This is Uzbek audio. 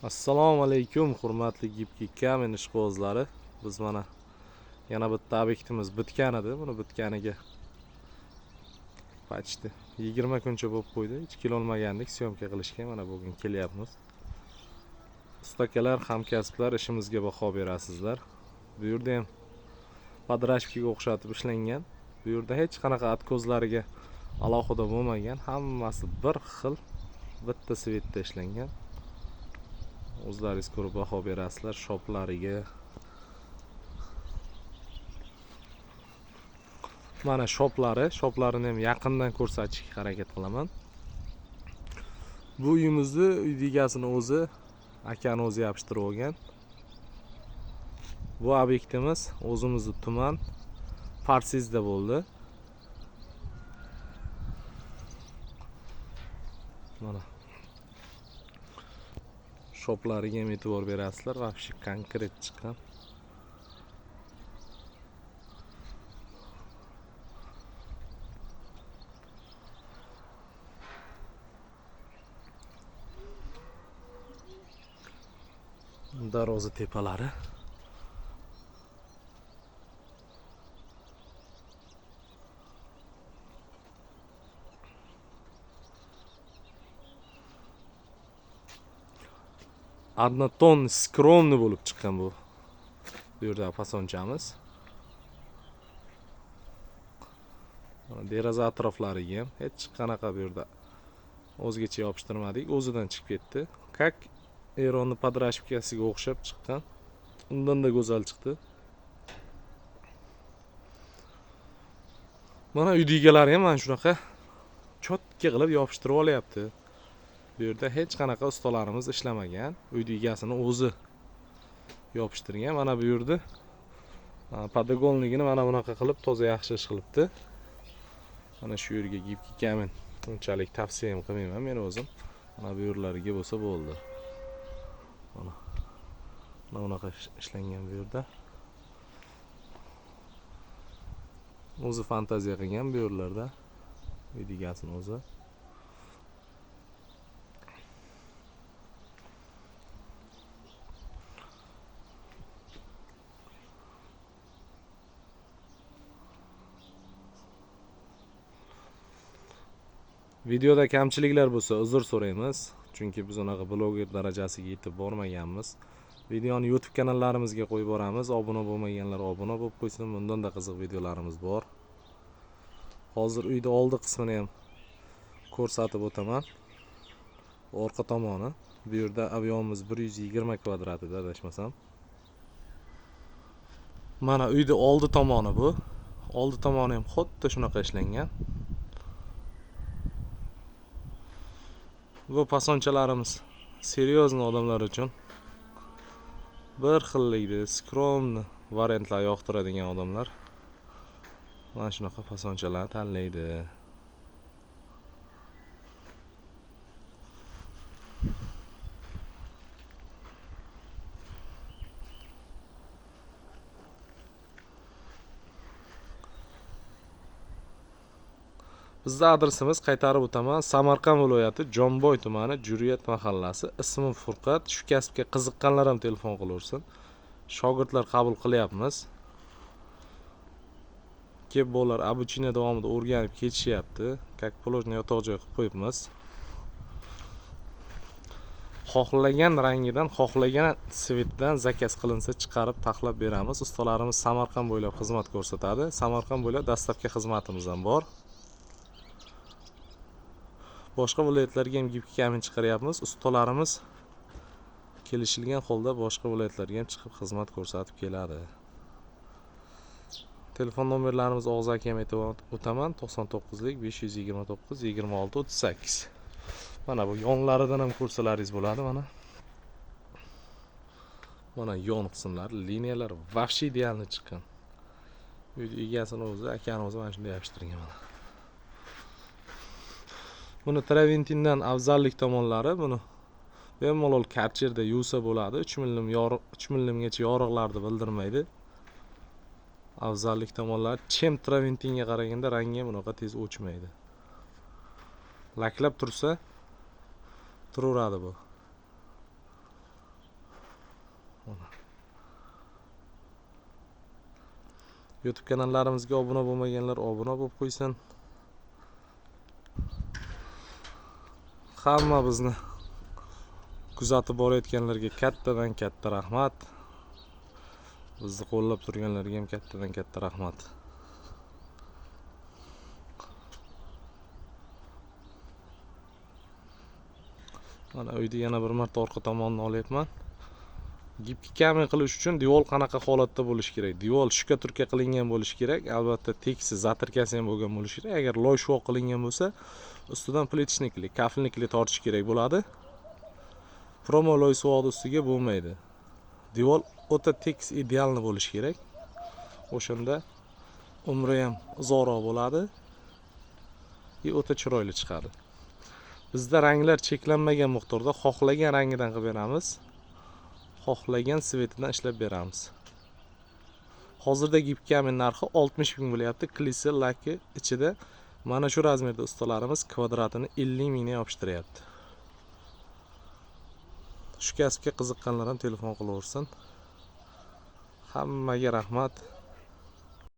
Assalomu alaykum hurmatli Gipki kamen ishqibozlari. Biz mana yana bitta obyektimiz bitgan edi. Buni bitganiga почти 20 kuncha bo'lib qo'ydi. Hech kelolmagandik syomka qilishga. Mana bugun kelyapmiz. Ustakalar, hamkasblar ishimizga baho berasizlar. Bu yerda ham podrashkaga o'xshatib ishlangan. Bu yerda hech qanaqa atkozlariga alohida bo'lmagan. Hammasi bir xil bitta svetda ishlangan. O'zlaringiz ko'rib baho berasizlar shoplariga. Mana shoplarini ham yaqindan ko'rsatishga harakat qilaman. Bu uyimizni uy egasini o'zi, akani o'zi yopishtirib olgan. Bu obyektimiz o'zimizning tuman Parsizda bo'ldi. Mana shoplariga ham e'tibor berasizlar, вообще konkret chiqqan. Darvoza tepalari. Однотон скромный bo'lib chiqqan bu. Bu yerda pasonchamiz. Deraza atroflariga ham hech qanaqa bu yerda o'zgacha yopishtirmadik, o'zidan chiqib ketdi. Как Eronning podrashkasiga o'xshab chiqqan. Undan da go'zal chiqdi. Mana uy egalari ham mana shunaqa cho'tka qilib yopishtirib olyapti. Bu yerda hech qanaqa ustalarimiz ishlamagan. Uy egasini o'zi yopishtirgan. Mana bu yerda podogolligini mana bunaqa qilib toza yaxshi ish qilibdi. Mana shu yerga Gipki kamen unchalik tavsiya ham qilmayman men o'zim. Mana bu yerlarga bo'lsa bo'ldi. Mana bunaqa ishlangan bu yerda. O'zi fantaziya qilgan bu yerlarda. Uy egasini o'zi. Videoda kamchiliklar bo'lsa uzr so'raymiz, chunki biz unaqa bloger darajasiga yetib bormaganmiz. Videoni YouTube kanallarimizga qo'yib boramiz. Obuna bo'lmaganlar obuna bo'lib qo'ysin. Bundan da qiziq videolarimiz bor. Hozir uyda oldi qismini ham ko'rsatib o'taman. Orqa tomoni. Bu yerda avyonimiz 120 kvadratida adashmasam. Mana uyda oldi tomoni bu. Oldi tomoni ham xuddi shunaqa ishlangan. Bu pasonchalarimiz seryozni odamlar uchun bir xillikda skromni variantlar yoqtiradigan odamlar mana shunaqa pasonchalar tanlaydi. Bizning adresimiz qaytarib o'taman. Samarqand viloyati Jomboy tumani Juriyat mahallasi. Ismim Furqat. Shu kasbga qiziqqanlar ham telefon qilaversin. Shogirdlar qabul qilyapmiz. Kelib bo'lar обучение davomida o'rganib ketishyapti. Как положено yotoq joy qilib qo'yibmiz. Xohlagan rangidan, xohlagan svetdan zakaz qilinsa chiqarib taxlab beramiz. Ustalarimiz Samarqand bo'ylab xizmat ko'rsatadi. Samarqand bo'ylab dastlabki xizmatimiz ham bor. Boshqa viloyatlarga ham Gipki kamen chiqaryapmiz. Ustalarimiz kelishilgan holda boshqa viloyatlarga ham chiqib xizmat ko'rsatib keladi. Telefon nomerlarimiz og'zaki ham aytib o'taman. 99lik 529 26 38. Mana bu yonlaridan ham ko'rsalaringiz bo'ladi mana. Mana yon qismlar, liniyalar вообще idealni chiqqan. Uy egasini o'zi, akani o'zi mana shunday yopishtirgan mana. Buni Traventindan afzallik tomonlari buni bemalol karcherda yuvsa bo'ladi. 3 mmgacha yoriqlarni bildirmaydi. Afzallik tomonlari chem Traventinga qaraganda rangi bunaqa tez o'chmaydi. Laklab tursa turaveradi bu. YouTube kanallarimizga obuna bo'lmaganlar obuna bo'lib qo'ysin. Hamma bizni kuzatib borayotganlarga kattadan katta rahmat. Bizni qo'llab turganlarga ham kattadan katta rahmat. Mana uyda yana bir marta orqa tomonni olyapman. Gipki kamin qilish uchun devor qanaqa holatda bo'lishi kerak? Devor shtuka qilingan bo'lishi kerak. Albatta teksi, zatirkasi ham bo'lgan bo'lishi kerak. Agar loy shuvoq qilingan bo'lsa, ustidan plitchnikli, kafilnikli tortish kerak bo'ladi. Promo loy suvoqni ustiga bo'lmaydi. Devor o'ta tekis, idealni bo'lishi kerak. O'shanda umri ham uzoqroq bo'ladi. O'ta chiroyli chiqadi. Bizda ranglar cheklanmagan miqdorda xohlagan rangidan qilib beramiz. Xohlagan svetidan ishlab beramiz. Hozirda gipkamin narxi 60 ming bo'lyapti. Klisi laki ichida mana shu razmerda ustalarimiz kvadratini 50 mingga yopishtiryapti. Shu kasbga qiziqqanlar ham telefon qilaversin. Hammaga rahmat.